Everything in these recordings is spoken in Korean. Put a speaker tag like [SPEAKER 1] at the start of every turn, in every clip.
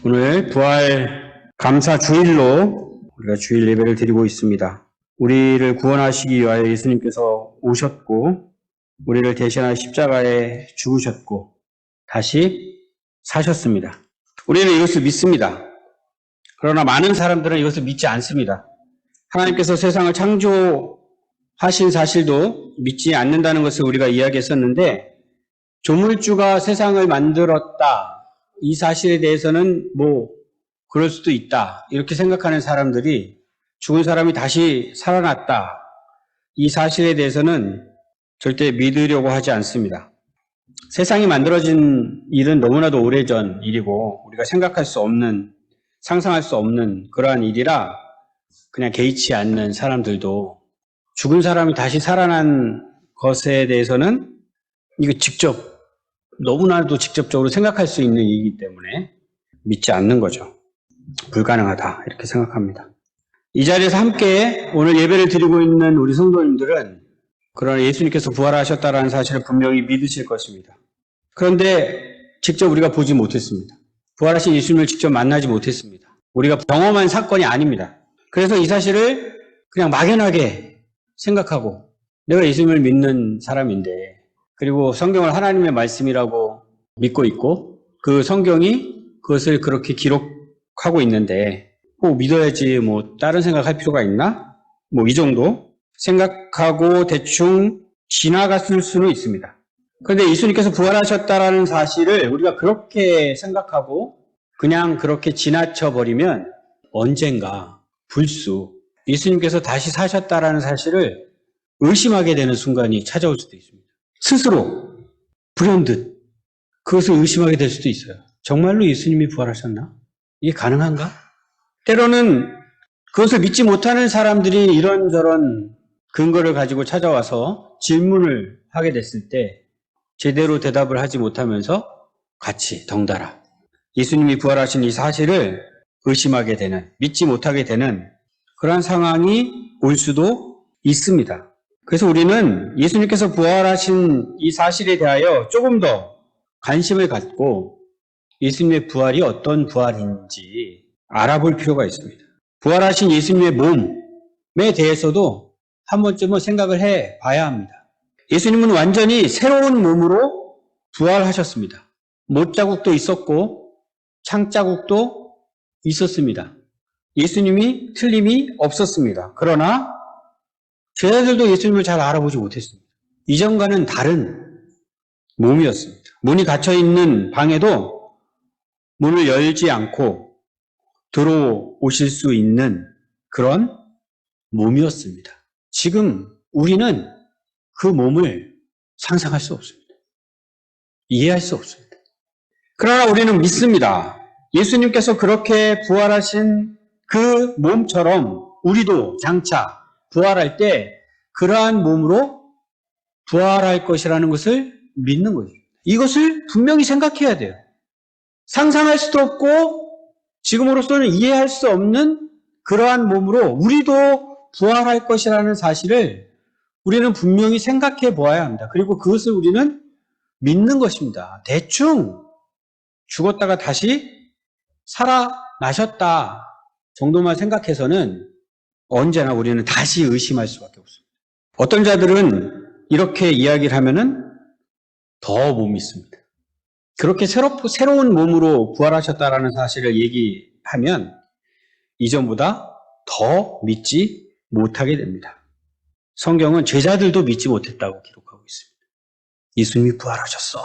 [SPEAKER 1] 오늘 부활 감사 주일로 우리가 주일 예배를 드리고 있습니다. 우리를 구원하시기 위하여 예수님께서 오셨고 우리를 대신하여 십자가에 죽으셨고 다시 사셨습니다. 우리는 이것을 믿습니다. 그러나 많은 사람들은 이것을 믿지 않습니다. 하나님께서 세상을 창조하신 사실도 믿지 않는다는 것을 우리가 이야기했었는데, 조물주가 세상을 만들었다, 이 사실에 대해서는 그럴 수도 있다, 이렇게 생각하는 사람들이 죽은 사람이 다시 살아났다, 이 사실에 대해서는 절대 믿으려고 하지 않습니다. 세상이 만들어진 일은 너무나도 오래전 일이고 우리가 생각할 수 없는, 상상할 수 없는 그러한 일이라 그냥 개의치 않는 사람들도 죽은 사람이 다시 살아난 것에 대해서는 이거 너무나도 직접적으로 생각할 수 있는 일이기 때문에 믿지 않는 거죠. 불가능하다, 이렇게 생각합니다. 이 자리에서 함께 오늘 예배를 드리고 있는 우리 성도님들은 그러나 예수님께서 부활하셨다는 사실을 분명히 믿으실 것입니다. 그런데 직접 우리가 보지 못했습니다. 부활하신 예수님을 직접 만나지 못했습니다. 우리가 경험한 사건이 아닙니다. 그래서 이 사실을 그냥 막연하게 생각하고, 내가 예수님을 믿는 사람인데, 그리고 성경을 하나님의 말씀이라고 믿고 있고 그 성경이 그것을 그렇게 기록하고 있는데 꼭 믿어야지 다른 생각할 필요가 있나? 이 정도 생각하고 대충 지나갔을 수는 있습니다. 그런데 예수님께서 부활하셨다라는 사실을 우리가 그렇게 생각하고 그냥 그렇게 지나쳐버리면 언젠가 불쑥 예수님께서 다시 사셨다라는 사실을 의심하게 되는 순간이 찾아올 수도 있습니다. 스스로 불현듯 그것을 의심하게 될 수도 있어요. 정말로 예수님이 부활하셨나? 이게 가능한가? 때로는 그것을 믿지 못하는 사람들이 이런저런 근거를 가지고 찾아와서 질문을 하게 됐을 때 제대로 대답을 하지 못하면서 같이 덩달아 예수님이 부활하신 이 사실을 의심하게 되는, 믿지 못하게 되는 그러한 상황이 올 수도 있습니다. 그래서 우리는 예수님께서 부활하신 이 사실에 대하여 조금 더 관심을 갖고 예수님의 부활이 어떤 부활인지 알아볼 필요가 있습니다. 부활하신 예수님의 몸에 대해서도 한 번쯤은 생각을 해 봐야 합니다. 예수님은 완전히 새로운 몸으로 부활하셨습니다. 못자국도 있었고 창자국도 있었습니다. 예수님이 틀림이 없었습니다. 그러나 제자들도 예수님을 잘 알아보지 못했습니다. 이전과는 다른 몸이었습니다. 문이 닫혀있는 방에도 문을 열지 않고 들어오실 수 있는 그런 몸이었습니다. 지금 우리는 그 몸을 상상할 수 없습니다. 이해할 수 없습니다. 그러나 우리는 믿습니다. 예수님께서 그렇게 부활하신 그 몸처럼 우리도 장차 부활할 때 그러한 몸으로 부활할 것이라는 것을 믿는 거죠. 이것을 분명히 생각해야 돼요. 상상할 수도 없고 지금으로서는 이해할 수 없는 그러한 몸으로 우리도 부활할 것이라는 사실을 우리는 분명히 생각해 보아야 합니다. 그리고 그것을 우리는 믿는 것입니다. 대충 죽었다가 다시 살아나셨다 정도만 생각해서는 언제나 우리는 다시 의심할 수밖에 없습니다. 어떤 자들은 이렇게 이야기를 하면은 더 못 믿습니다. 그렇게 새로운 몸으로 부활하셨다라는 사실을 얘기하면 이전보다 더 믿지 못하게 됩니다. 성경은 제자들도 믿지 못했다고 기록하고 있습니다. 예수님이 부활하셨어.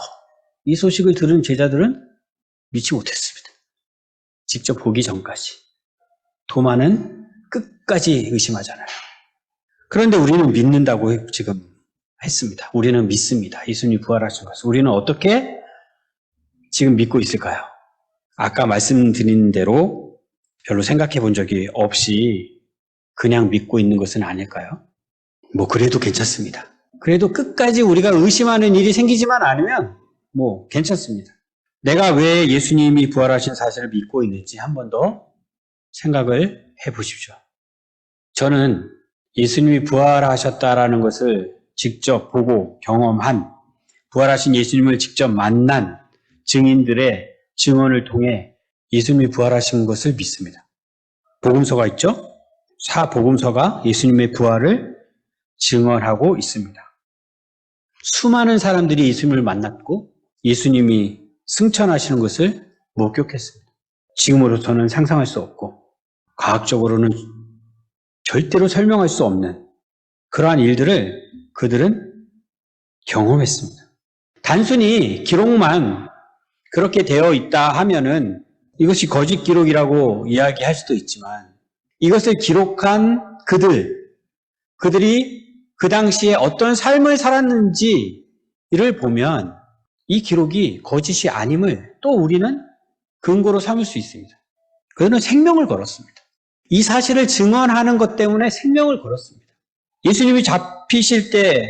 [SPEAKER 1] 이 소식을 들은 제자들은 믿지 못했습니다. 직접 보기 전까지. 도마는 끝까지 의심하잖아요. 그런데 우리는 믿는다고 지금 했습니다. 우리는 믿습니다. 예수님이 부활하신 것을. 우리는 어떻게 지금 믿고 있을까요? 아까 말씀드린 대로 별로 생각해 본 적이 없이 그냥 믿고 있는 것은 아닐까요? 그래도 괜찮습니다. 그래도 끝까지 우리가 의심하는 일이 생기지만 않으면 괜찮습니다. 내가 왜 예수님이 부활하신 사실을 믿고 있는지 한 번 더 생각을 해보십시오. 저는 예수님이 부활하셨다라는 것을 직접 보고 경험한, 부활하신 예수님을 직접 만난 증인들의 증언을 통해 예수님이 부활하신 것을 믿습니다. 복음서가 있죠? 사복음서가 예수님의 부활을 증언하고 있습니다. 수많은 사람들이 예수님을 만났고 예수님이 승천하시는 것을 목격했습니다. 지금으로서는 상상할 수 없고 과학적으로는 절대로 설명할 수 없는 그러한 일들을 그들은 경험했습니다. 단순히 기록만 그렇게 되어 있다 하면은 이것이 거짓 기록이라고 이야기할 수도 있지만 이것을 기록한 그들이 그 당시에 어떤 삶을 살았는지를 보면 이 기록이 거짓이 아님을 또 우리는 근거로 삼을 수 있습니다. 그들은 생명을 걸었습니다. 이 사실을 증언하는 것 때문에 생명을 걸었습니다. 예수님이 잡히실 때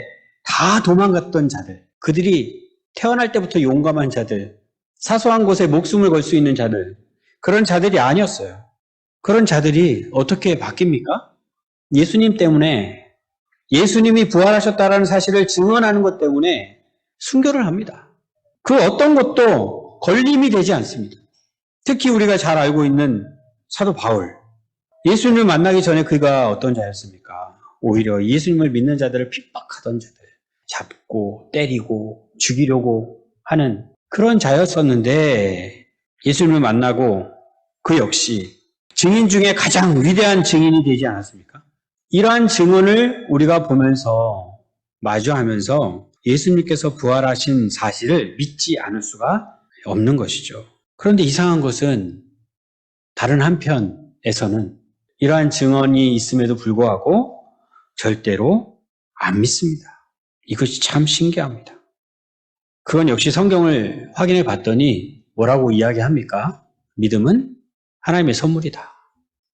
[SPEAKER 1] 다 도망갔던 자들, 그들이 태어날 때부터 용감한 자들, 사소한 곳에 목숨을 걸 수 있는 자들, 그런 자들이 아니었어요. 그런 자들이 어떻게 바뀝니까? 예수님 때문에, 예수님이 부활하셨다라는 사실을 증언하는 것 때문에 순교를 합니다. 그 어떤 것도 걸림이 되지 않습니다. 특히 우리가 잘 알고 있는 사도 바울. 예수님을 만나기 전에 그가 어떤 자였습니까? 오히려 예수님을 믿는 자들을 핍박하던 자들, 잡고 때리고 죽이려고 하는 그런 자였었는데 예수님을 만나고 그 역시 증인 중에 가장 위대한 증인이 되지 않았습니까? 이러한 증언을 우리가 보면서 마주하면서 예수님께서 부활하신 사실을 믿지 않을 수가 없는 것이죠. 그런데 이상한 것은 다른 한편에서는 이러한 증언이 있음에도 불구하고 절대로 안 믿습니다. 이것이 참 신기합니다. 그건 역시 성경을 확인해 봤더니 뭐라고 이야기합니까? 믿음은 하나님의 선물이다.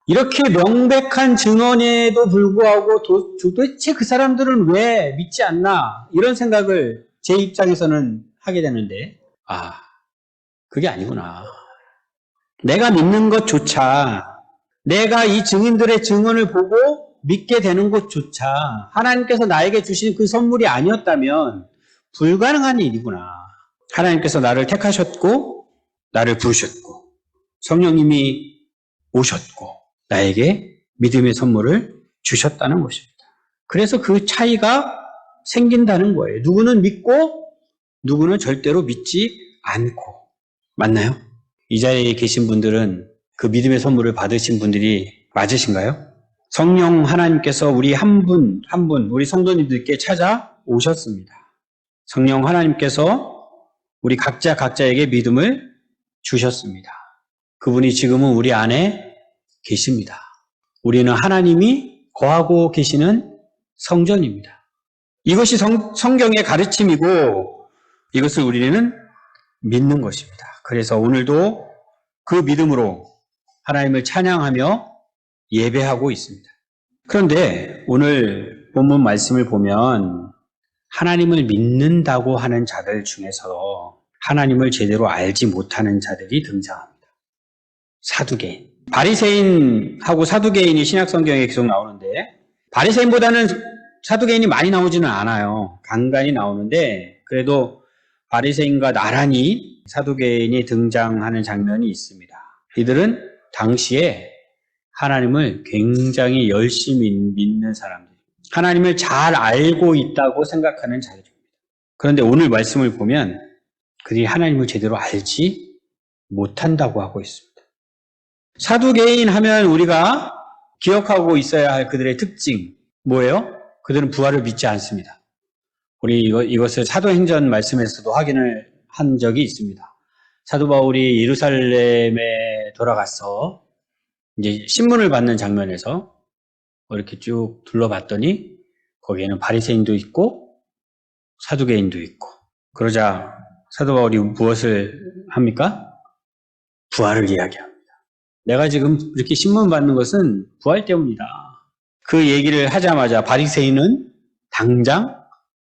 [SPEAKER 1] 이렇게 명백한 증언에도 불구하고 도대체 그 사람들은 왜 믿지 않나? 이런 생각을 제 입장에서는 하게 되는데, 그게 아니구나. 내가 믿는 것조차, 내가 이 증인들의 증언을 보고 믿게 되는 것조차 하나님께서 나에게 주신 그 선물이 아니었다면 불가능한 일이구나. 하나님께서 나를 택하셨고 나를 부르셨고 성령님이 오셨고 나에게 믿음의 선물을 주셨다는 것입니다. 그래서 그 차이가 생긴다는 거예요. 누구는 믿고 누구는 절대로 믿지 않고. 맞나요? 이 자리에 계신 분들은 그 믿음의 선물을 받으신 분들이 맞으신가요? 성령 하나님께서 우리 한 분 한 분 우리 성도님들께 찾아오셨습니다. 성령 하나님께서 우리 각자에게 믿음을 주셨습니다. 그분이 지금은 우리 안에 계십니다. 우리는 하나님이 거하고 계시는 성전입니다. 이것이 성경의 가르침이고 이것을 우리는 믿는 것입니다. 그래서 오늘도 그 믿음으로 하나님을 찬양하며 예배하고 있습니다. 그런데 오늘 본문 말씀을 보면 하나님을 믿는다고 하는 자들 중에서 하나님을 제대로 알지 못하는 자들이 등장합니다. 사두개인. 바리새인하고 사두개인이 신약 성경에 계속 나오는데 바리새인보다는 사두개인이 많이 나오지는 않아요. 간간히 나오는데 그래도 바리새인과 나란히 사두개인이 등장하는 장면이 있습니다. 이들은 당시에 하나님을 굉장히 열심히 믿는 사람들, 하나님을 잘 알고 있다고 생각하는 자들입니다. 그런데 오늘 말씀을 보면 그들이 하나님을 제대로 알지 못한다고 하고 있습니다. 사두개인 하면 우리가 기억하고 있어야 할 그들의 특징 뭐예요? 그들은 부활을 믿지 않습니다. 우리 이것을 사도행전 말씀에서도 확인을 한 적이 있습니다. 사도 바울이 예루살렘에 돌아가서 이제 신문을 받는 장면에서 이렇게 쭉 둘러봤더니 거기에는 바리새인도 있고 사두개인도 있고 그러자 사도 바울이 무엇을 합니까? 부활을 이야기합니다. 내가 지금 이렇게 신문 받는 것은 부활 때문이다. 그 얘기를 하자마자 바리새인은 당장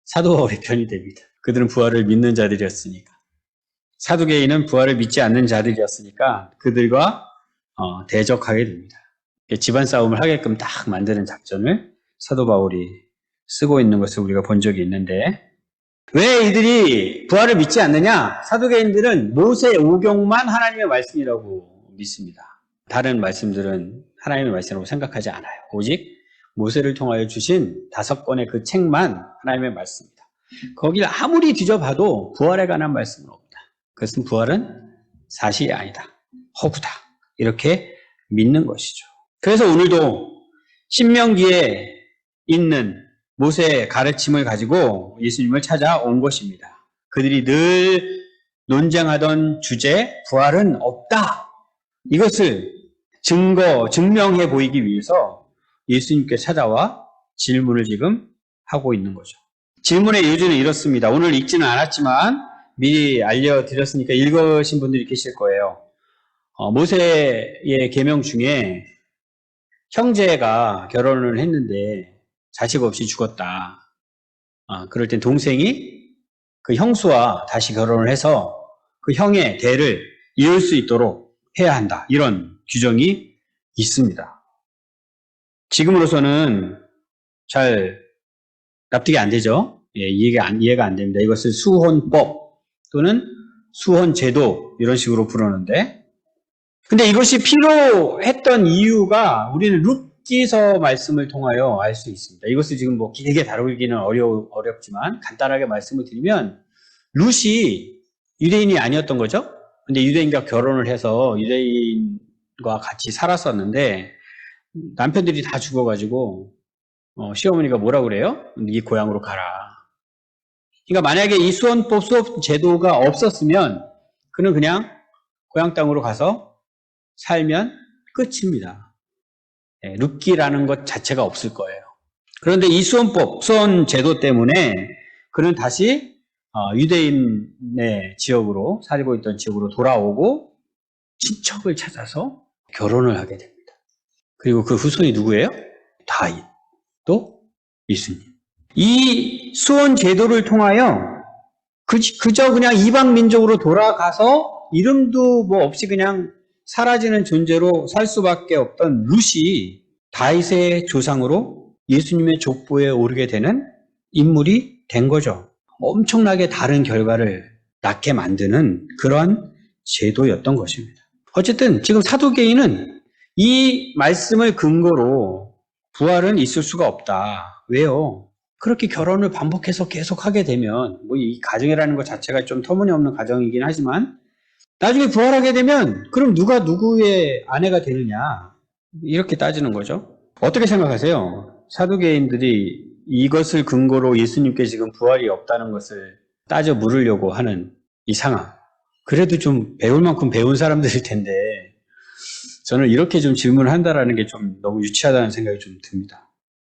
[SPEAKER 1] 사도 바울의 편이 됩니다. 그들은 부활을 믿는 자들이었으니까. 사두개인은 부활을 믿지 않는 자들이었으니까 그들과 대적하게 됩니다. 집안 싸움을 하게끔 딱 만드는 작전을 사도 바울이 쓰고 있는 것을 우리가 본 적이 있는데 왜 이들이 부활을 믿지 않느냐? 사두개인들은 모세 오경만 하나님의 말씀이라고 믿습니다. 다른 말씀들은 하나님의 말씀이라고 생각하지 않아요. 오직 모세를 통하여 주신 5권의 그 책만 하나님의 말씀입니다. 거기를 아무리 뒤져봐도 부활에 관한 말씀은 없다. 그것은 부활은 사실이 아니다. 허구다. 이렇게 믿는 것이죠. 그래서 오늘도 신명기에 있는 모세의 가르침을 가지고 예수님을 찾아온 것입니다. 그들이 늘 논쟁하던 주제, 부활은 없다. 이것을 증명해 보이기 위해서 예수님께 찾아와 질문을 지금 하고 있는 거죠. 질문의 요지는 이렇습니다. 오늘 읽지는 않았지만 미리 알려드렸으니까 읽으신 분들이 계실 거예요. 모세의 계명 중에 형제가 결혼을 했는데 자식 없이 죽었다. 그럴 땐 동생이 그 형수와 다시 결혼을 해서 그 형의 대를 이을 수 있도록 해야 한다. 이런 규정이 있습니다. 지금으로서는 잘 납득이 안 되죠? 예, 이해가 안 됩니다. 이것을 수혼법 또는 수혼제도 이런 식으로 부르는데, 근데 이것이 필요했던 이유가 우리는 룻기서 말씀을 통하여 알 수 있습니다. 이것을 지금 뭐 길게 다루기는 어렵지만 간단하게 말씀을 드리면, 룻이 유대인이 아니었던 거죠. 근데 유대인과 결혼을 해서 유대인과 같이 살았었는데 남편들이 다 죽어가지고 시어머니가 뭐라 그래요? 네 고향으로 가라. 그러니까 만약에 이 수혼법 수업 제도가 없었으면 그는 그냥 고향 땅으로 가서 살면 끝입니다. 룻기라는 것 자체가 없을 거예요. 그런데 이 수혼 제도 때문에 그는 다시 유대인의 지역으로, 살고 있던 지역으로 돌아오고 친척을 찾아서 결혼을 하게 됩니다. 그리고 그 후손이 누구예요? 다윗, 또 예수님. 이 수혼 제도를 통하여 그저 그냥 이방 민족으로 돌아가서 이름도 뭐 없이 그냥 사라지는 존재로 살 수밖에 없던 룻이 다윗의 조상으로 예수님의 족보에 오르게 되는 인물이 된 거죠. 엄청나게 다른 결과를 낳게 만드는 그러한 제도였던 것입니다. 어쨌든 지금 사두개인은 이 말씀을 근거로 부활은 있을 수가 없다. 왜요? 그렇게 결혼을 반복해서 계속 하게 되면, 뭐 이 가정이라는 것 자체가 좀 터무니없는 가정이긴 하지만 나중에 부활하게 되면 그럼 누가 누구의 아내가 되느냐, 이렇게 따지는 거죠. 어떻게 생각하세요? 사두개인들이 이것을 근거로 예수님께 지금 부활이 없다는 것을 따져 물으려고 하는 이 상황. 그래도 좀 배울 만큼 배운 사람들일 텐데 저는 이렇게 좀 질문을 한다라는 게 좀 너무 유치하다는 생각이 좀 듭니다.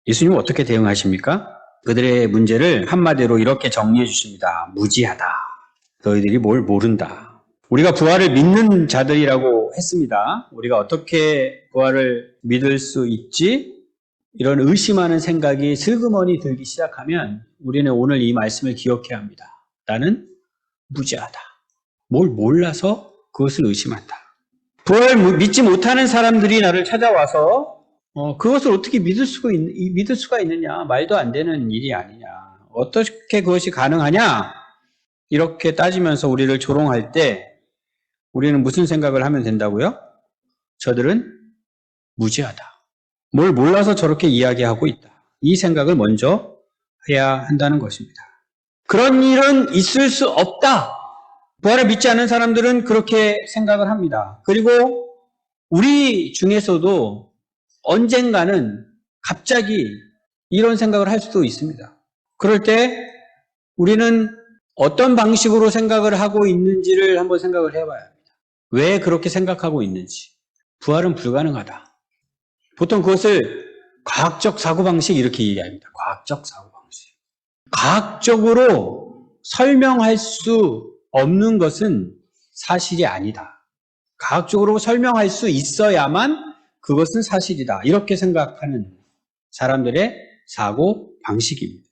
[SPEAKER 1] 예수님은 어떻게 대응하십니까? 그들의 문제를 한마디로 이렇게 정리해 주십니다. 무지하다. 너희들이 뭘 모른다. 우리가 부활을 믿는 자들이라고 했습니다. 우리가 어떻게 부활을 믿을 수 있지? 이런 의심하는 생각이 슬그머니 들기 시작하면 우리는 오늘 이 말씀을 기억해야 합니다. 나는 무지하다. 뭘 몰라서 그것을 의심한다. 부활을 믿지 못하는 사람들이 나를 찾아와서 그것을 어떻게 믿을 수가 있느냐. 말도 안 되는 일이 아니냐. 어떻게 그것이 가능하냐. 이렇게 따지면서 우리를 조롱할 때 우리는 무슨 생각을 하면 된다고요? 저들은 무지하다. 뭘 몰라서 저렇게 이야기하고 있다. 이 생각을 먼저 해야 한다는 것입니다. 그런 일은 있을 수 없다. 부활을 믿지 않는 사람들은 그렇게 생각을 합니다. 그리고 우리 중에서도 언젠가는 갑자기 이런 생각을 할 수도 있습니다. 그럴 때 우리는 어떤 방식으로 생각을 하고 있는지를 한번 생각을 해봐야 합니다. 왜 그렇게 생각하고 있는지. 부활은 불가능하다. 보통 그것을 과학적 사고방식 이렇게 이야기합니다. 과학적 사고방식. 과학적으로 설명할 수 없는 것은 사실이 아니다. 과학적으로 설명할 수 있어야만 그것은 사실이다. 이렇게 생각하는 사람들의 사고방식입니다.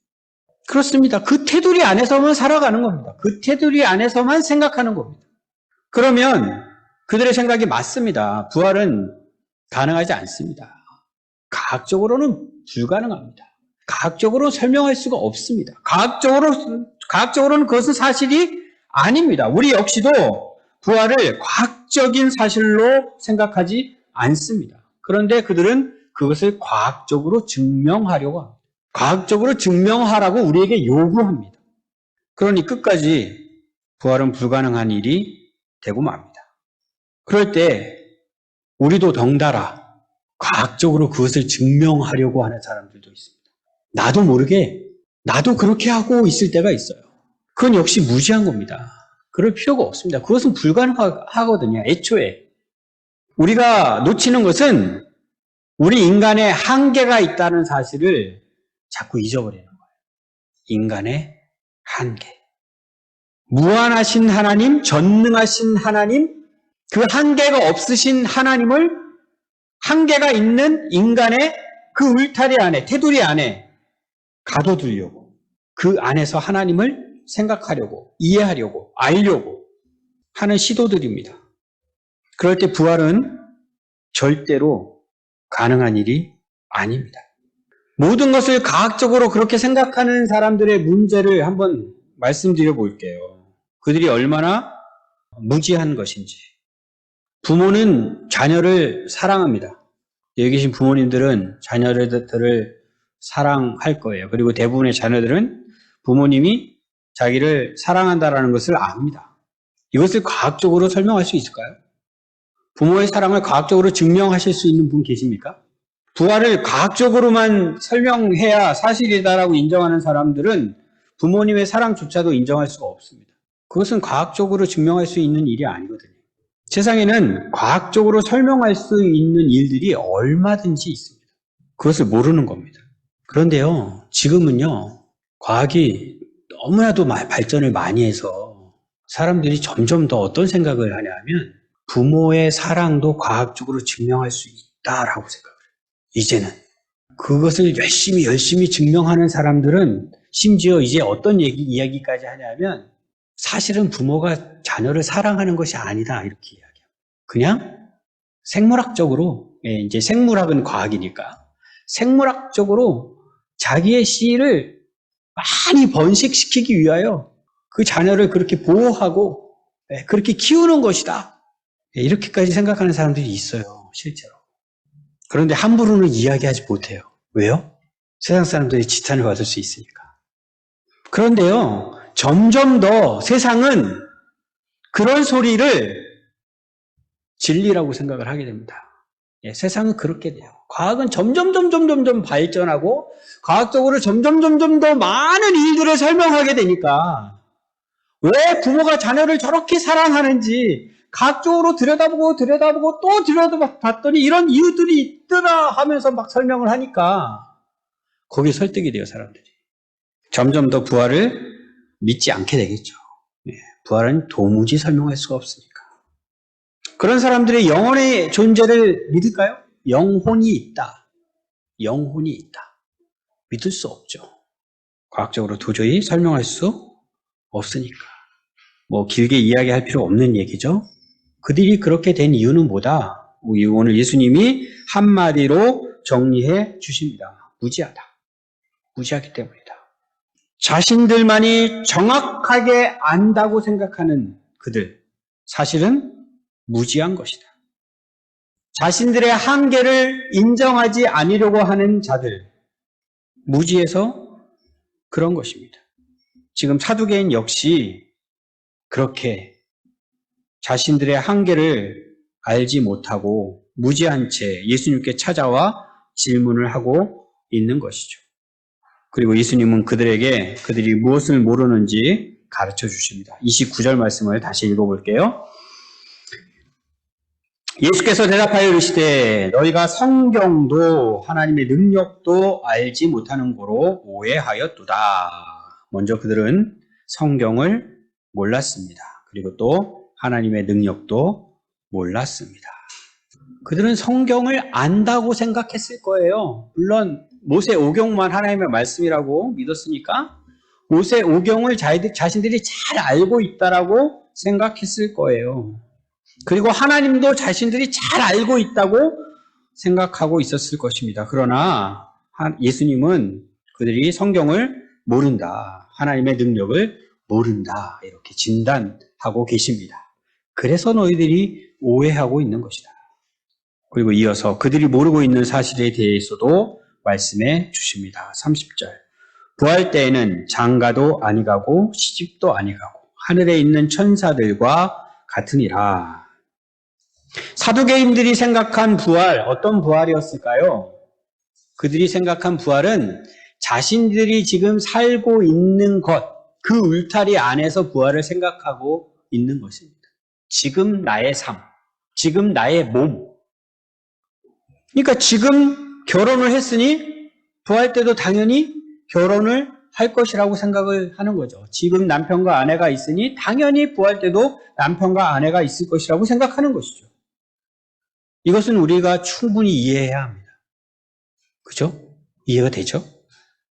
[SPEAKER 1] 그렇습니다. 그 테두리 안에서만 살아가는 겁니다. 그 테두리 안에서만 생각하는 겁니다. 그러면 그들의 생각이 맞습니다. 부활은 가능하지 않습니다. 과학적으로는 불가능합니다. 과학적으로 설명할 수가 없습니다. 과학적으로는 그것은 사실이 아닙니다. 우리 역시도 부활을 과학적인 사실로 생각하지 않습니다. 그런데 그들은 그것을 과학적으로 증명하려고 합니다. 과학적으로 증명하라고 우리에게 요구합니다. 그러니 끝까지 부활은 불가능한 일이 되고 맙니다. 그럴 때 우리도 덩달아 과학적으로 그것을 증명하려고 하는 사람들도 있습니다. 나도 모르게 나도 그렇게 하고 있을 때가 있어요. 그건 역시 무지한 겁니다. 그럴 필요가 없습니다. 그것은 불가능하거든요. 애초에. 우리가 놓치는 것은 우리 인간의 한계가 있다는 사실을 자꾸 잊어버리는 거예요. 인간의 한계. 무한하신 하나님, 전능하신 하나님, 그 한계가 없으신 하나님을 한계가 있는 인간의 그 울타리 안에, 테두리 안에 가둬두려고, 그 안에서 하나님을 생각하려고, 이해하려고, 알려고 하는 시도들입니다. 그럴 때 부활은 절대로 가능한 일이 아닙니다. 모든 것을 과학적으로 그렇게 생각하는 사람들의 문제를 한번 말씀드려 볼게요. 그들이 얼마나 무지한 것인지. 부모는 자녀를 사랑합니다. 여기 계신 부모님들은 자녀들을 사랑할 거예요. 그리고 대부분의 자녀들은 부모님이 자기를 사랑한다라는 것을 압니다. 이것을 과학적으로 설명할 수 있을까요? 부모의 사랑을 과학적으로 증명하실 수 있는 분 계십니까? 부활을 과학적으로만 설명해야 사실이다라고 인정하는 사람들은 부모님의 사랑조차도 인정할 수가 없습니다. 그것은 과학적으로 증명할 수 있는 일이 아니거든요. 세상에는 과학적으로 설명할 수 있는 일들이 얼마든지 있습니다. 그것을 모르는 겁니다. 그런데요, 지금은요, 과학이 너무나도 발전을 많이 해서 사람들이 점점 더 어떤 생각을 하냐면 부모의 사랑도 과학적으로 증명할 수 있다라고 생각을 해요. 이제는. 그것을 열심히 증명하는 사람들은 심지어 이제 어떤 이야기까지 하냐면 사실은 부모가 자녀를 사랑하는 것이 아니다 이렇게 이야기해요. 그냥 생물학적으로, 이제 생물학은 과학이니까 생물학적으로 자기의 씨를 많이 번식시키기 위하여 그 자녀를 그렇게 보호하고 그렇게 키우는 것이다. 이렇게까지 생각하는 사람들이 있어요, 실제로. 그런데 함부로는 이야기하지 못해요. 왜요? 세상 사람들이 지탄을 받을 수 있으니까. 그런데요, 점점 더 세상은 그런 소리를 진리라고 생각을 하게 됩니다. 세상은 그렇게 돼요. 과학은 점점 발전하고 과학적으로 점점 더 많은 일들을 설명하게 되니까 왜 부모가 자녀를 저렇게 사랑하는지 과학적으로 들여다보고 또 들여다봤더니 이런 이유들이 있더라 하면서 막 설명을 하니까 거기에 설득이 돼요, 사람들이. 점점 더 부활을 믿지 않게 되겠죠. 부활은 도무지 설명할 수가 없으니까. 그런 사람들의 영혼의 존재를 믿을까요? 영혼이 있다. 영혼이 있다. 믿을 수 없죠. 과학적으로 도저히 설명할 수 없으니까. 뭐 길게 이야기할 필요 없는 얘기죠. 그들이 그렇게 된 이유는 뭐다? 오늘 예수님이 한마디로 정리해 주십니다. 무지하다. 무지하기 때문이다. 자신들만이 정확하게 안다고 생각하는 그들, 사실은 무지한 것이다. 자신들의 한계를 인정하지 않으려고 하는 자들, 무지해서 그런 것입니다. 지금 사두개인 역시 그렇게 자신들의 한계를 알지 못하고 무지한 채 예수님께 찾아와 질문을 하고 있는 것이죠. 그리고 예수님은 그들이 무엇을 모르는지 가르쳐 주십니다. 29절 말씀을 다시 읽어볼게요. 예수께서 대답하여 이르시되 너희가 성경도 하나님의 능력도 알지 못하는 고로 오해하였도다. 먼저 그들은 성경을 몰랐습니다. 그리고 또 하나님의 능력도 몰랐습니다. 그들은 성경을 안다고 생각했을 거예요. 물론 모세 오경만 하나님의 말씀이라고 믿었으니까 모세 오경을 자신들이 잘 알고 있다라고 생각했을 거예요. 그리고 하나님도 자신들이 잘 알고 있다고 생각하고 있었을 것입니다. 그러나 예수님은 그들이 성경을 모른다, 하나님의 능력을 모른다 이렇게 진단하고 계십니다. 그래서 너희들이 오해하고 있는 것이다. 그리고 이어서 그들이 모르고 있는 사실에 대해서도 말씀해 주십니다. 30절. 부활 때에는 장가도 아니가고 시집도 아니가고 하늘에 있는 천사들과 같으니라. 사두개인들이 생각한 부활, 어떤 부활이었을까요? 그들이 생각한 부활은 자신들이 지금 살고 있는 것, 그 울타리 안에서 부활을 생각하고 있는 것입니다. 지금 나의 삶, 지금 나의 몸. 그러니까 지금 결혼을 했으니 부활 때도 당연히 결혼을 할 것이라고 생각을 하는 거죠. 지금 남편과 아내가 있으니 당연히 부활 때도 남편과 아내가 있을 것이라고 생각하는 것이죠. 이것은 우리가 충분히 이해해야 합니다. 그죠? 이해가 되죠?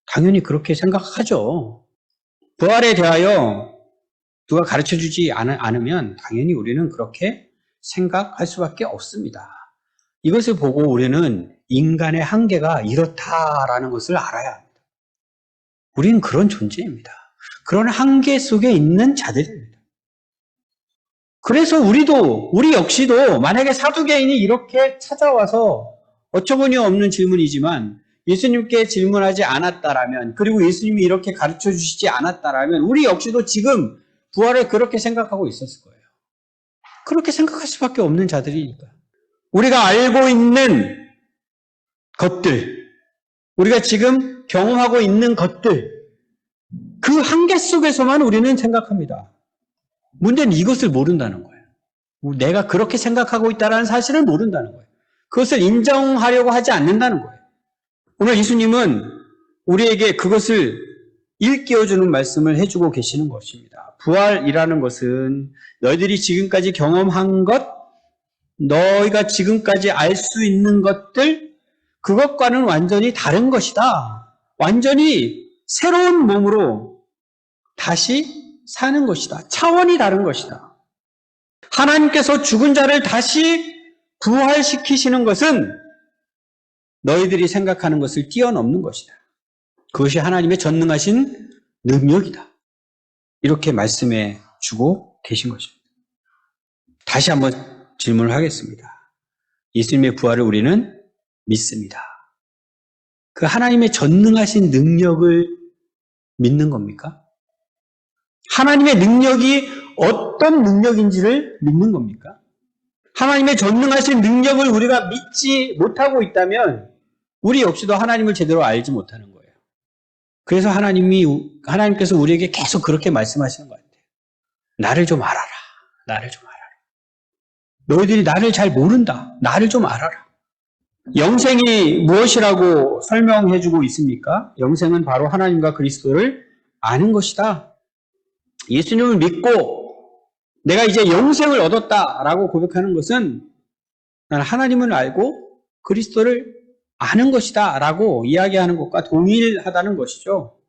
[SPEAKER 1] 당연히 그렇게 생각하죠. 부활에 대하여 누가 가르쳐주지 않으면 당연히 우리는 그렇게 생각할 수밖에 없습니다. 이것을 보고 우리는 인간의 한계가 이렇다라는 것을 알아야 합니다. 우리는 그런 존재입니다. 그런 한계 속에 있는 자들입니다. 그래서 우리 역시도 만약에 사두개인이 이렇게 찾아와서 어처구니 없는 질문이지만 예수님께 질문하지 않았다라면, 그리고 예수님이 이렇게 가르쳐 주시지 않았다라면 우리 역시도 지금 부활을 그렇게 생각하고 있었을 거예요. 그렇게 생각할 수밖에 없는 자들이니까. 우리가 알고 있는 것들, 우리가 지금 경험하고 있는 것들, 그 한계 속에서만 우리는 생각합니다. 문제는 이것을 모른다는 거예요. 내가 그렇게 생각하고 있다는 사실을 모른다는 거예요. 그것을 인정하려고 하지 않는다는 거예요. 오늘 예수님은 우리에게 그것을 일깨워주는 말씀을 해주고 계시는 것입니다. 부활이라는 것은 너희들이 지금까지 경험한 것, 너희가 지금까지 알 수 있는 것들, 그것과는 완전히 다른 것이다. 완전히 새로운 몸으로 다시 사는 것이다. 차원이 다른 것이다. 하나님께서 죽은 자를 다시 부활시키시는 것은 너희들이 생각하는 것을 뛰어넘는 것이다. 그것이 하나님의 전능하신 능력이다. 이렇게 말씀해 주고 계신 것입니다. 다시 한번 질문을 하겠습니다. 예수님의 부활을 우리는 믿습니다. 그 하나님의 전능하신 능력을 믿는 겁니까? 하나님의 능력이 어떤 능력인지를 믿는 겁니까? 하나님의 전능하신 능력을 우리가 믿지 못하고 있다면 우리 역시도 하나님을 제대로 알지 못하는 거예요. 그래서 하나님께서 우리에게 계속 그렇게 말씀하시는 것 같아요. 나를 좀 알아라. 나를 좀 알아라. 너희들이 나를 잘 모른다. 나를 좀 알아라. 영생이 무엇이라고 설명해주고 있습니까? 영생은 바로 하나님과 그리스도를 아는 것이다. 예수님을 믿고 내가 이제 영생을 얻었다라고 고백하는 것은 나는 하나님을 알고 그리스도를 아는 것이다 라고 이야기하는 것과 동일하다는 것이죠.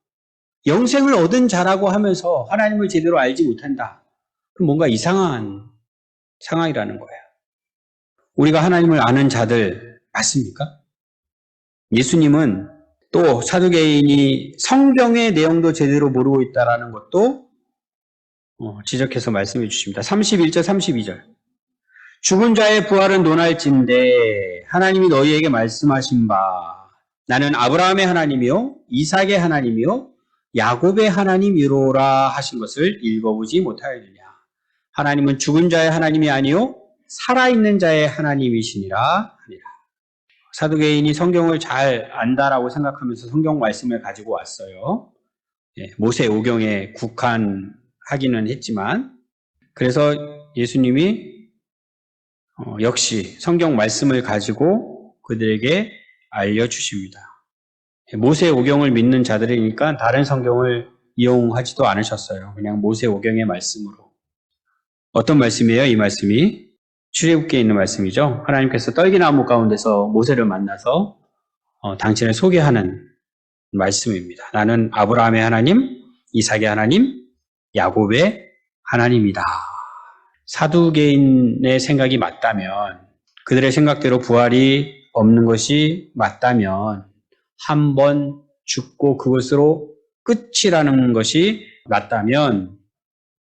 [SPEAKER 1] 영생을 얻은 자라고 하면서 하나님을 제대로 알지 못한다. 그럼 뭔가 이상한 상황이라는 거예요. 우리가 하나님을 아는 자들 맞습니까? 예수님은 또 사두개인이 성경의 내용도 제대로 모르고 있다는 것도 지적해서 말씀해 주십니다. 31절 32절. 죽은 자의 부활은 논할진대 하나님이 너희에게 말씀하신 바 나는 아브라함의 하나님이요 이삭의 하나님이요 야곱의 하나님이로라 하신 것을 읽어보지 못하였느냐. 하나님은 죽은 자의 하나님이 아니요 살아있는 자의 하나님이시니라 하니라. 사두개인이 성경을 잘 안다라고 생각하면서 성경 말씀을 가지고 왔어요. 모세 오경에 국한하기는 했지만 그래서 예수님이 역시 성경 말씀을 가지고 그들에게 알려주십니다. 모세 오경을 믿는 자들이니까 다른 성경을 이용하지도 않으셨어요. 그냥 모세 오경의 말씀으로. 어떤 말씀이에요? 이 말씀이 출애굽기에 있는 말씀이죠. 하나님께서 떨기나무 가운데서 모세를 만나서 당신을 소개하는 말씀입니다. 나는 아브라함의 하나님, 이삭의 하나님, 야곱의 하나님이다. 사두개인의 생각이 맞다면, 그들의 생각대로 부활이 없는 것이 맞다면 한 번 죽고 그것으로 끝이라는 것이 맞다면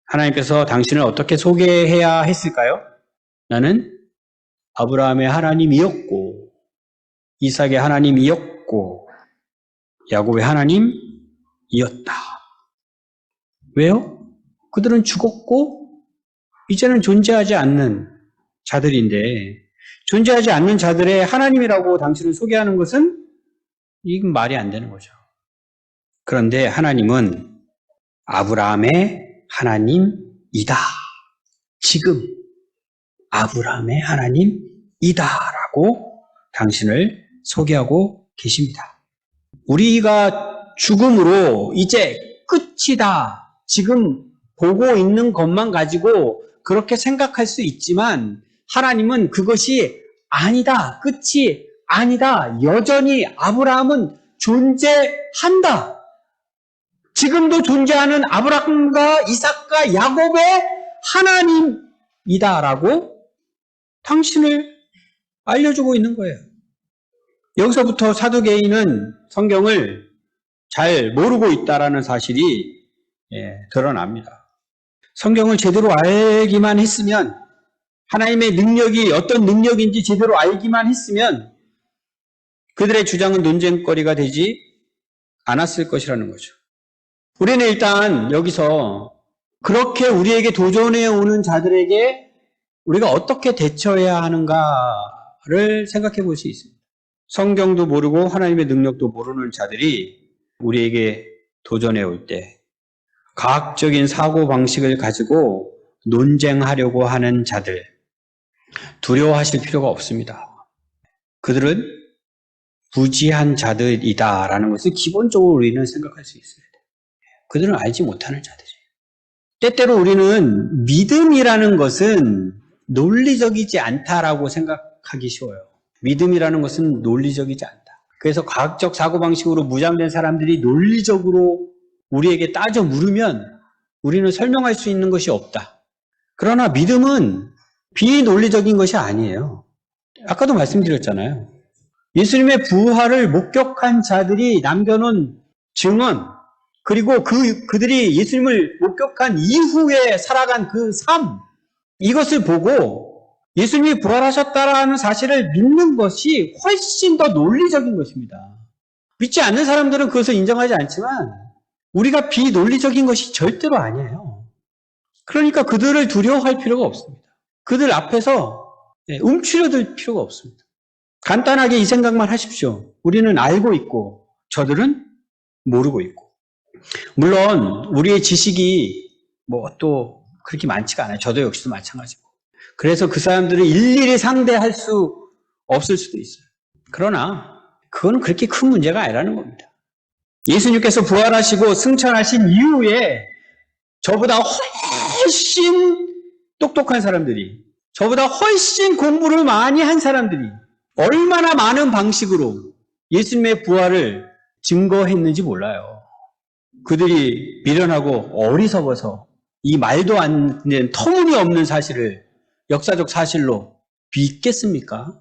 [SPEAKER 1] 하나님께서 당신을 어떻게 소개해야 했을까요? 나는 아브라함의 하나님이었고 이삭의 하나님이었고 야곱의 하나님이었다. 왜요? 그들은 죽었고 이제는 존재하지 않는 자들인데 존재하지 않는 자들의 하나님이라고 당신을 소개하는 것은 이건 말이 안 되는 거죠. 그런데 하나님은 아브라함의 하나님이다. 지금 아브라함의 하나님이다라고 당신을 소개하고 계십니다. 우리가 죽음으로 이제 끝이다. 지금 보고 있는 것만 가지고 그렇게 생각할 수 있지만 하나님은 그것이 아니다. 끝이 아니다. 여전히 아브라함은 존재한다. 지금도 존재하는 아브라함과 이삭과 야곱의 하나님이다라고 당신을 알려주고 있는 거예요. 여기서부터 사두개인은 성경을 잘 모르고 있다라는 사실이 드러납니다. 성경을 제대로 알기만 했으면 하나님의 능력이 어떤 능력인지 제대로 알기만 했으면 그들의 주장은 논쟁거리가 되지 않았을 것이라는 거죠. 우리는 일단 여기서 그렇게 우리에게 도전해 오는 자들에게 우리가 어떻게 대처해야 하는가를 생각해 볼 수 있습니다. 성경도 모르고 하나님의 능력도 모르는 자들이 우리에게 도전해 올 때 과학적인 사고방식을 가지고 논쟁하려고 하는 자들 두려워하실 필요가 없습니다. 그들은 무지한 자들이다라는 것을 기본적으로 우리는 생각할 수 있어요. 그들은 알지 못하는 자들이에요. 때때로 우리는 믿음이라는 것은 논리적이지 않다라고 생각하기 쉬워요. 믿음이라는 것은 논리적이지 않다. 그래서 과학적 사고방식으로 무장된 사람들이 논리적으로 우리에게 따져 물으면 우리는 설명할 수 있는 것이 없다. 그러나 믿음은 비논리적인 것이 아니에요. 아까도 말씀드렸잖아요. 예수님의 부활을 목격한 자들이 남겨놓은 증언, 그리고 그들이 예수님을 목격한 이후에 살아간 그 삶, 이것을 보고 예수님이 부활하셨다라는 사실을 믿는 것이 훨씬 더 논리적인 것입니다. 믿지 않는 사람들은 그것을 인정하지 않지만 우리가 비논리적인 것이 절대로 아니에요. 그러니까 그들을 두려워할 필요가 없습니다. 그들 앞에서 움츠려들 필요가 없습니다. 간단하게 이 생각만 하십시오. 우리는 알고 있고 저들은 모르고 있고. 물론 우리의 지식이 또 그렇게 많지가 않아요. 저도 역시도 마찬가지고. 그래서 그 사람들을 일일이 상대할 수 없을 수도 있어요. 그러나 그건 그렇게 큰 문제가 아니라는 겁니다. 예수님께서 부활하시고 승천하신 이후에 저보다 훨씬 똑똑한 사람들이, 저보다 훨씬 공부를 많이 한 사람들이 얼마나 많은 방식으로 예수님의 부활을 증거했는지 몰라요. 그들이 미련하고 어리석어서 이 말도 안 되는 터무니없는 사실을 역사적 사실로 믿겠습니까?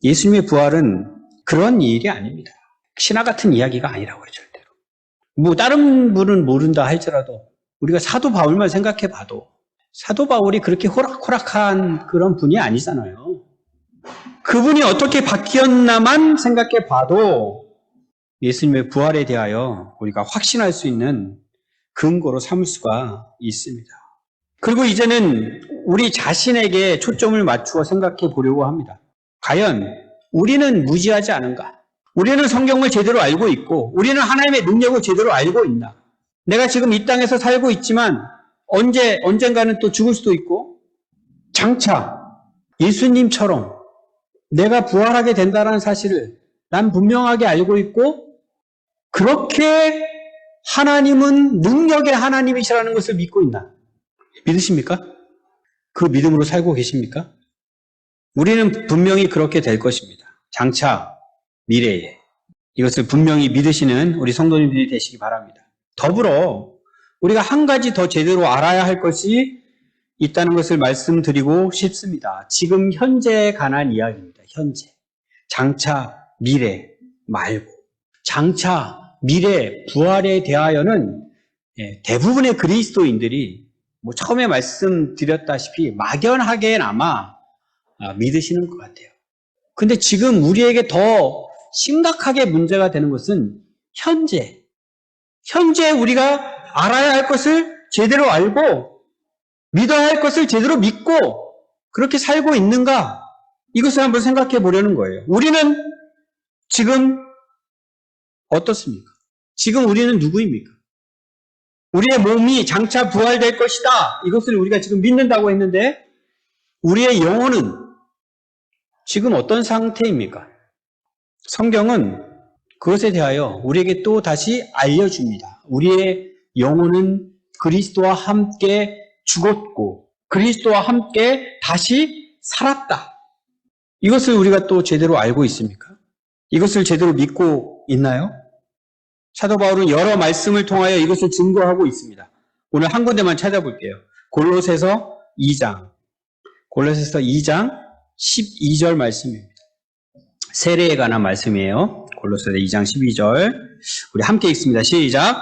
[SPEAKER 1] 예수님의 부활은 그런 일이 아닙니다. 신화 같은 이야기가 아니라고요, 절대로. 다른 분은 모른다 할지라도 우리가 사도 바울만 생각해 봐도 사도 바울이 그렇게 호락호락한 그런 분이 아니잖아요. 그분이 어떻게 바뀌었나만 생각해 봐도 예수님의 부활에 대하여 우리가 확신할 수 있는 근거로 삼을 수가 있습니다. 그리고 이제는 우리 자신에게 초점을 맞추어 생각해 보려고 합니다. 과연 우리는 무지하지 않은가? 우리는 성경을 제대로 알고 있고 우리는 하나님의 능력을 제대로 알고 있나? 내가 지금 이 땅에서 살고 있지만 언젠가는 또 죽을 수도 있고 장차 예수님처럼 내가 부활하게 된다는 사실을 난 분명하게 알고 있고 그렇게 하나님은 능력의 하나님이시라는 것을 믿고 있나? 믿으십니까? 그 믿음으로 살고 계십니까? 우리는 분명히 그렇게 될 것입니다. 장차 미래에 이것을 분명히 믿으시는 우리 성도님들이 되시기 바랍니다. 더불어 우리가 한 가지 더 제대로 알아야 할 것이 있다는 것을 말씀드리고 싶습니다. 지금 현재에 관한 이야기입니다. 현재. 장차 미래 말고 장차 미래 부활에 대하여는 대부분의 그리스도인들이 처음에 말씀드렸다시피 막연하게나마 믿으시는 것 같아요. 근데 지금 우리에게 더 심각하게 문제가 되는 것은 현재 우리가 알아야 할 것을 제대로 알고 믿어야 할 것을 제대로 믿고 그렇게 살고 있는가? 이것을 한번 생각해 보려는 거예요. 우리는 지금 어떻습니까? 지금 우리는 누구입니까? 우리의 몸이 장차 부활될 것이다. 이것을 우리가 지금 믿는다고 했는데 우리의 영혼은 지금 어떤 상태입니까? 성경은 그것에 대하여 우리에게 또 다시 알려줍니다. 우리의 영혼은 그리스도와 함께 죽었고 그리스도와 함께 다시 살았다. 이것을 우리가 또 제대로 알고 있습니까? 이것을 제대로 믿고 있나요? 사도 바울은 여러 말씀을 통하여 이것을 증거하고 있습니다. 오늘 한 군데만 찾아볼게요. 골로새서 2장 12절 말씀입니다. 세례에 관한 말씀이에요. 골로새서 2장 12절 우리 함께 읽습니다. 시작.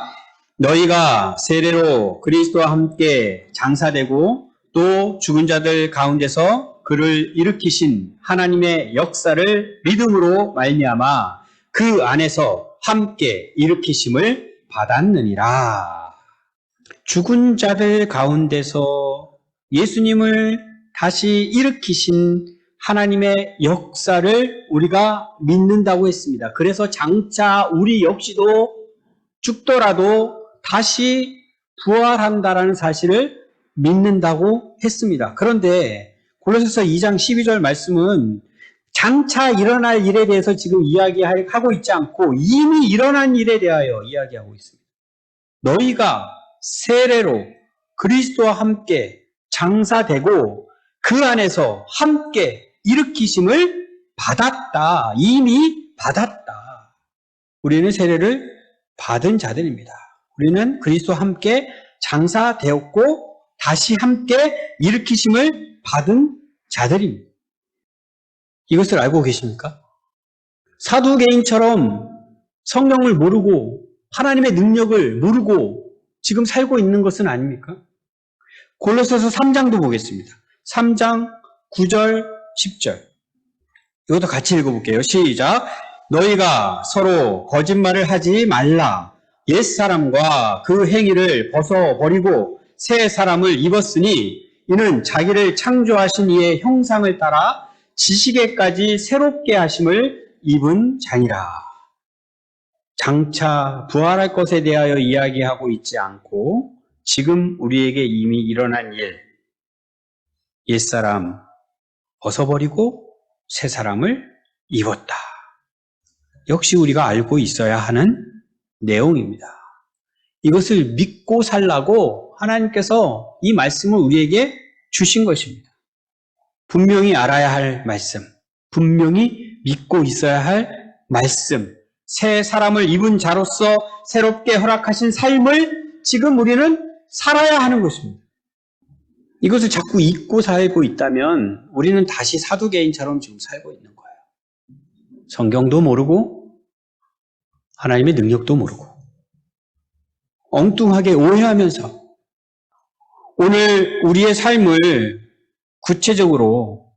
[SPEAKER 1] 너희가 세례로 그리스도와 함께 장사되고 또 죽은 자들 가운데서 그를 일으키신 하나님의 역사를 믿음으로 말미암아 그 안에서 함께 일으키심을 받았느니라. 죽은 자들 가운데서 예수님을 다시 일으키신 하나님의 역사를 우리가 믿는다고 했습니다. 그래서 장차 우리 역시도 죽더라도 다시 부활한다라는 사실을 믿는다고 했습니다. 그런데 골로새서 2장 12절 말씀은 장차 일어날 일에 대해서 지금 이야기하고 있지 않고 이미 일어난 일에 대하여 이야기하고 있습니다. 너희가 세례로 그리스도와 함께 장사되고 그 안에서 함께 일으키심을 받았다. 이미 받았다. 우리는 세례를 받은 자들입니다. 우리는 그리스도와 함께 장사되었고 다시 함께 일으키심을 받은 자들입니다. 이것을 알고 계십니까? 사두개인처럼 성령을 모르고 하나님의 능력을 모르고 지금 살고 있는 것은 아닙니까? 골로새서 3장도 보겠습니다. 3장 9절 10절 이것도 같이 읽어볼게요. 시작. 너희가 서로 거짓말을 하지 말라. 옛사람과 그 행위를 벗어버리고 새 사람을 입었으니 이는 자기를 창조하신 이의 형상을 따라 지식에까지 새롭게 하심을 입은 자니라. 장차 부활할 것에 대하여 이야기하고 있지 않고 지금 우리에게 이미 일어난 일, 옛사람 벗어버리고 새 사람을 입었다. 역시 우리가 알고 있어야 하는 내용입니다. 이것을 믿고 살라고 하나님께서 이 말씀을 우리에게 주신 것입니다. 분명히 알아야 할 말씀, 분명히 믿고 있어야 할 말씀, 새 사람을 입은 자로서 새롭게 허락하신 삶을 지금 우리는 살아야 하는 것입니다. 이것을 자꾸 잊고 살고 있다면 우리는 다시 사두개인처럼 지금 살고 있는 거예요. 성경도 모르고 하나님의 능력도 모르고 엉뚱하게 오해하면서 오늘 우리의 삶을 구체적으로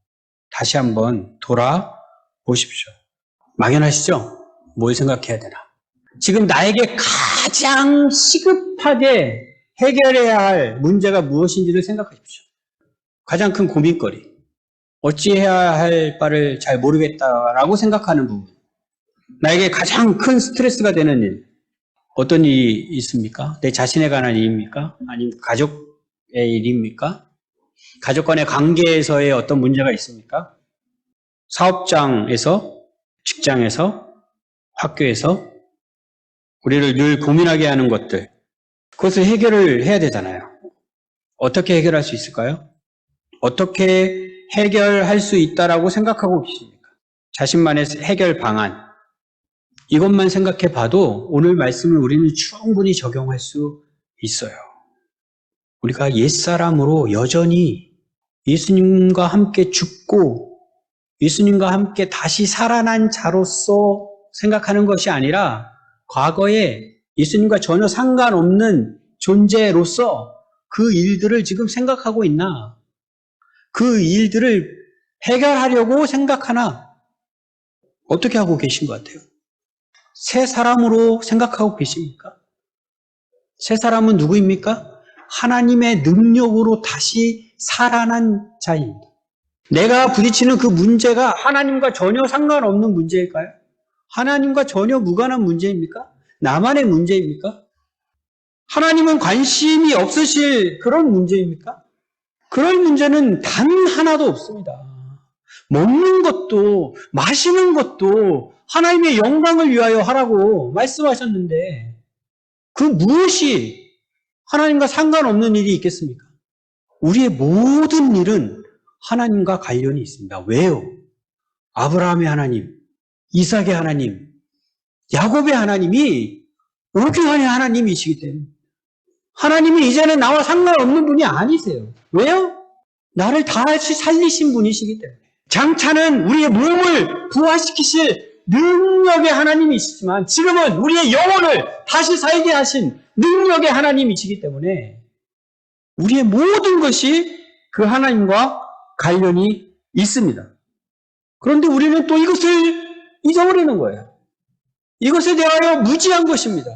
[SPEAKER 1] 다시 한번 돌아보십시오. 막연하시죠? 뭘 생각해야 되나? 지금 나에게 가장 시급하게 해결해야 할 문제가 무엇인지를 생각하십시오. 가장 큰 고민거리. 어찌해야 할 바를 잘 모르겠다라고 생각하는 부분. 나에게 가장 큰 스트레스가 되는 일. 어떤 일이 있습니까? 내 자신에 관한 일입니까? 아니면 가족의 일입니까? 가족 간의 관계에서의 어떤 문제가 있습니까? 사업장에서, 직장에서, 학교에서 우리를 늘 고민하게 하는 것들. 그것을 해결을 해야 되잖아요. 어떻게 해결할 수 있을까요? 어떻게 해결할 수 있다라고 생각하고 계십니까? 자신만의 해결 방안. 이것만 생각해 봐도 오늘 말씀을 우리는 충분히 적용할 수 있어요. 우리가 옛사람으로 여전히 예수님과 함께 죽고 예수님과 함께 다시 살아난 자로서 생각하는 것이 아니라 과거에 예수님과 전혀 상관없는 존재로서 그 일들을 지금 생각하고 있나? 그 일들을
[SPEAKER 2] 해결하려고 생각하나 어떻게 하고 계신 것 같아요? 새 사람으로 생각하고 계십니까? 새 사람은 누구입니까? 하나님의 능력으로 다시 살아난 자입니다. 내가 부딪히는 그 문제가 하나님과 전혀 상관없는 문제일까요? 하나님과 전혀 무관한 문제입니까? 나만의 문제입니까? 하나님은 관심이 없으실 그런 문제입니까? 그런 문제는 단 하나도 없습니다. 먹는 것도 마시는 것도 하나님의 영광을 위하여 하라고 말씀하셨는데 그 무엇이 하나님과 상관없는 일이 있겠습니까? 우리의 모든 일은 하나님과 관련이 있습니다. 왜요? 아브라함의 하나님, 이삭의 하나님, 야곱의 하나님이 오교환의 하나님이시기 때문에 하나님이 이제는 나와 상관없는 분이 아니세요. 왜요? 나를 다시 살리신 분이시기 때문에. 장차는 우리의 몸을 부활시키실 능력의 하나님이시지만 지금은 우리의 영혼을 다시 살게 하신 능력의 하나님이시기 때문에 우리의 모든 것이 그 하나님과 관련이 있습니다. 그런데 우리는 또 이것을 잊어버리는 거예요. 이것에 대하여 무지한 것입니다.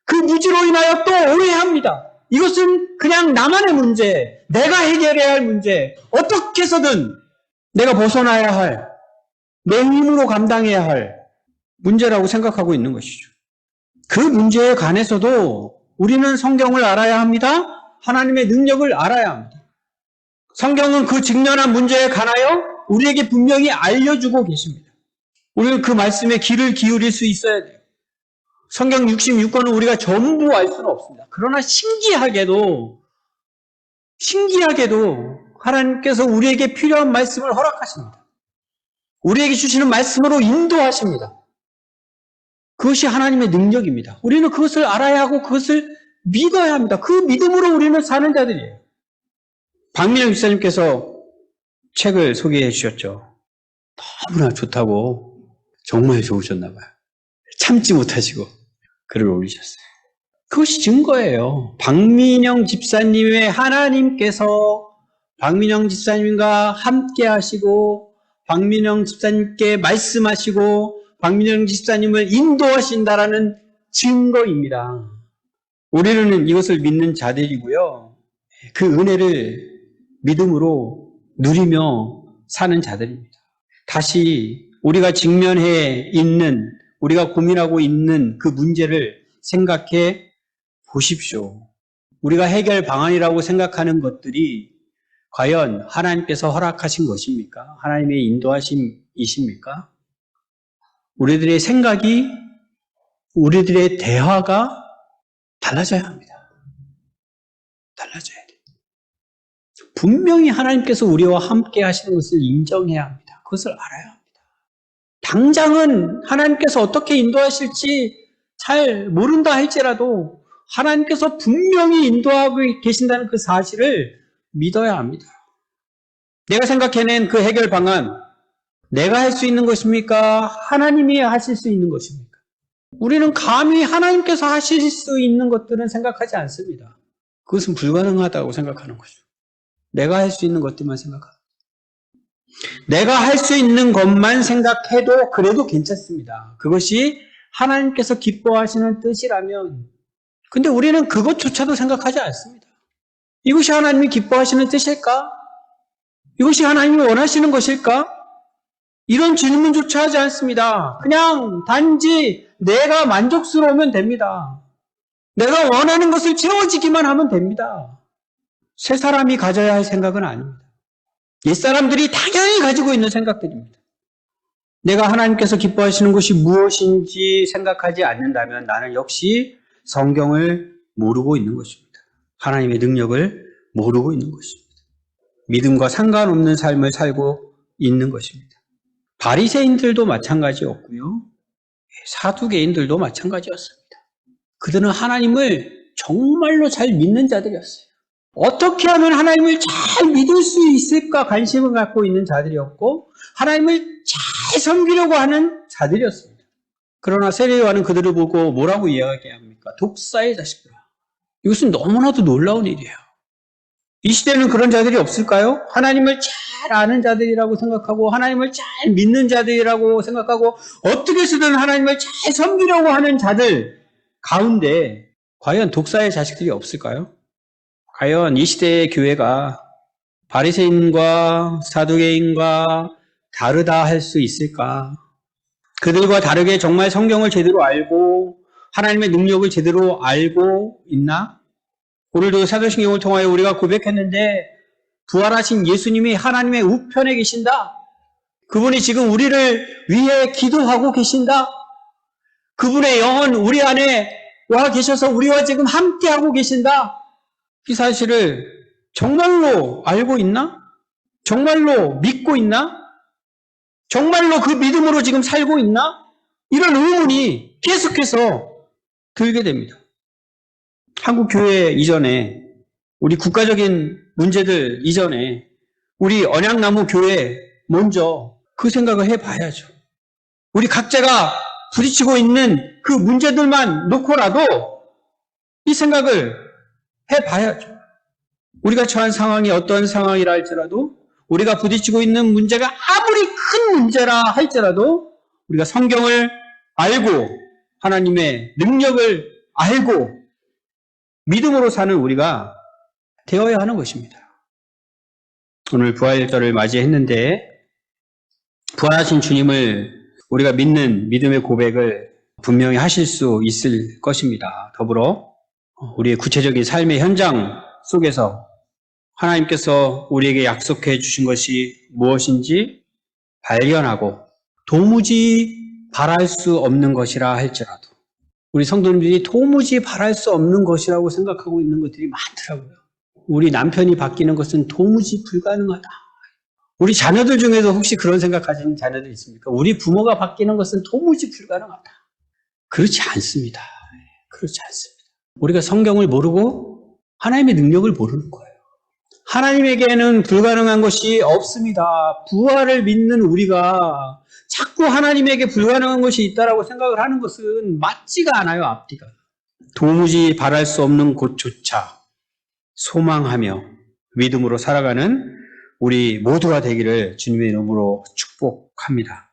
[SPEAKER 2] 그 무지로 인하여 또 오해합니다. 이것은 그냥 나만의 문제, 내가 해결해야 할 문제, 어떻게 해서든 내가 벗어나야 할, 내 힘으로 감당해야 할 문제라고 생각하고 있는 것이죠. 그 문제에 관해서도 우리는 성경을 알아야 합니다. 하나님의 능력을 알아야 합니다. 성경은 그 직면한 문제에 관하여 우리에게 분명히 알려주고 계십니다. 우리는 그 말씀에 귀를 기울일 수 있어야 돼요. 성경 66권은 우리가 전부 알 수는 없습니다. 그러나 신기하게도 하나님께서 우리에게 필요한 말씀을 허락하십니다. 우리에게 주시는 말씀으로 인도하십니다. 그것이 하나님의 능력입니다. 우리는 그것을 알아야 하고 그것을 믿어야 합니다. 그 믿음으로 우리는 사는 자들이에요. 박민영 집사님께서 책을 소개해 주셨죠. 너무나 좋다고 정말 좋으셨나 봐요. 참지 못하시고 글을 올리셨어요. 그것이 증거예요. 박민영 집사님의 하나님께서 박민영 집사님과 함께 하시고 박민영 집사님께 말씀하시고 박민영 집사님을 인도하신다라는 증거입니다. 우리는 이것을 믿는 자들이고요. 그 은혜를 믿음으로 누리며 사는 자들입니다. 다시 우리가 직면해 있는, 우리가 고민하고 있는 그 문제를 생각해 보십시오. 우리가 해결 방안이라고 생각하는 것들이 과연 하나님께서 허락하신 것입니까? 하나님의 인도하심이십니까? 우리들의 생각이, 우리들의 대화가 달라져야 합니다. 달라져야 돼요. 분명히 하나님께서 우리와 함께 하시는 것을 인정해야 합니다. 그것을 알아야 합니다. 당장은 하나님께서 어떻게 인도하실지 잘 모른다 할지라도 하나님께서 분명히 인도하고 계신다는 그 사실을 믿어야 합니다. 내가 생각해낸 그 해결 방안, 내가 할 수 있는 것입니까? 하나님이 하실 수 있는 것입니까? 우리는 감히 하나님께서 하실 수 있는 것들은 생각하지 않습니다. 그것은 불가능하다고 생각하는 거죠. 내가 할 수 있는 것들만 생각합니다. 내가 할 수 있는 것만 생각해도 그래도 괜찮습니다. 그것이 하나님께서 기뻐하시는 뜻이라면, 근데 우리는 그것조차도 생각하지 않습니다. 이것이 하나님이 기뻐하시는 뜻일까? 이것이 하나님이 원하시는 것일까? 이런 질문조차 하지 않습니다. 그냥 단지 내가 만족스러우면 됩니다. 내가 원하는 것을 채워지기만 하면 됩니다. 새 사람이 가져야 할 생각은 아닙니다. 옛사람들이 당연히 가지고 있는 생각들입니다. 내가 하나님께서 기뻐하시는 것이 무엇인지 생각하지 않는다면 나는 역시 성경을 모르고 있는 것입니다. 하나님의 능력을 모르고 있는 것입니다. 믿음과 상관없는 삶을 살고 있는 것입니다. 바리새인들도 마찬가지였고요. 사두개인들도 마찬가지였습니다. 그들은 하나님을 정말로 잘 믿는 자들이었어요. 어떻게 하면 하나님을 잘 믿을 수 있을까 관심을 갖고 있는 자들이었고 하나님을 잘 섬기려고 하는 자들이었습니다. 그러나 세례요한은 그들을 보고 뭐라고 이야기합니까? 독사의 자식들아. 이것은 너무나도 놀라운 일이에요. 이 시대는 그런 자들이 없을까요? 하나님을 잘 아는 자들이라고 생각하고 하나님을 잘 믿는 자들이라고 생각하고 어떻게 해서든 하나님을 잘 섬기려고 하는 자들 가운데 과연 독사의 자식들이 없을까요? 과연 이 시대의 교회가 바리새인과 사두개인과 다르다 할 수 있을까? 그들과 다르게 정말 성경을 제대로 알고 하나님의 능력을 제대로 알고 있나? 오늘도 사도신경을 통하여 우리가 고백했는데 부활하신 예수님이 하나님의 우편에 계신다. 그분이 지금 우리를 위해 기도하고 계신다. 그분의 영은 우리 안에 와 계셔서 우리와 지금 함께하고 계신다. 이 사실을 정말로 알고 있나? 정말로 믿고 있나? 정말로 그 믿음으로 지금 살고 있나? 이런 의문이 계속해서 들게 됩니다. 한국 교회 이전에, 우리 국가적인 문제들 이전에, 우리 언약나무 교회 먼저 그 생각을 해봐야죠. 우리 각자가 부딪히고 있는 그 문제들만 놓고라도 이 생각을 해봐야죠. 우리가 처한 상황이 어떤 상황이라 할지라도, 우리가 부딪히고 있는 문제가 아무리 큰 문제라 할지라도 우리가 성경을 알고 하나님의 능력을 알고 믿음으로 사는 우리가 되어야 하는 것입니다. 오늘 부활절을 맞이했는데 부활하신 주님을 우리가 믿는 믿음의 고백을 분명히 하실 수 있을 것입니다. 더불어 우리의 구체적인 삶의 현장 속에서 하나님께서 우리에게 약속해 주신 것이 무엇인지 발견하고 도무지 바랄 수 없는 것이라 할지라도 우리 성도님들이 도무지 바랄 수 없는 것이라고 생각하고 있는 것들이 많더라고요. 우리 남편이 바뀌는 것은 도무지 불가능하다. 우리 자녀들 중에도 혹시 그런 생각하시는 자녀들 있습니까? 우리 부모가 바뀌는 것은 도무지 불가능하다. 그렇지 않습니다. 그렇지 않습니다. 우리가 성경을 모르고 하나님의 능력을 모르는 거예요. 하나님에게는 불가능한 것이 없습니다. 부활을 믿는 우리가 자꾸 하나님에게 불가능한 것이 있다라고 생각을 하는 것은 맞지가 않아요, 앞뒤가. 도무지 바랄 수 없는 곳조차 소망하며 믿음으로 살아가는 우리 모두가 되기를 주님의 이름으로 축복합니다.